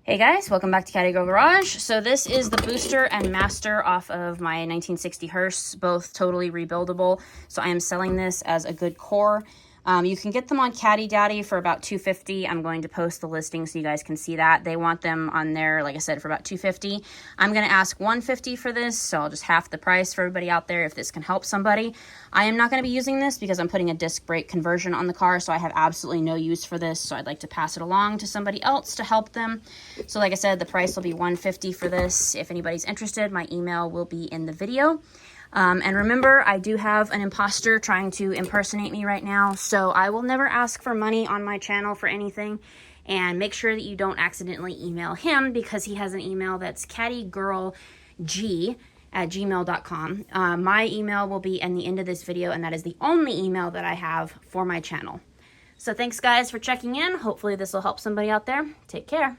Hey guys, welcome back to Caddy Girl Garage. So this is the booster and master off of my 1960 hearse, both totally rebuildable. So I am selling this as a good core. You can get them on Caddy Daddy for about $250. I'm going to post the listing so you guys can see that. They want them on there, like I said, for about $250. I'm going to ask $150 for this, so I'll just half the price for everybody out there if this can help somebody. I am not going to be using this because I'm putting a disc brake conversion on the car, so I have absolutely no use for this, so I'd like to pass it along to somebody else to help them. So like I said, the price will be $150 for this. If anybody's interested, my email will be in the video. And remember, I do have an imposter trying to impersonate me right now, so I will never ask for money on my channel for anything. And make sure that you don't accidentally email him because he has an email that's caddygirlg@gmail.com. My email will be in the end of this video, and that is the only email that I have for my channel. So thanks guys for checking in. Hopefully this will help somebody out there. Take care.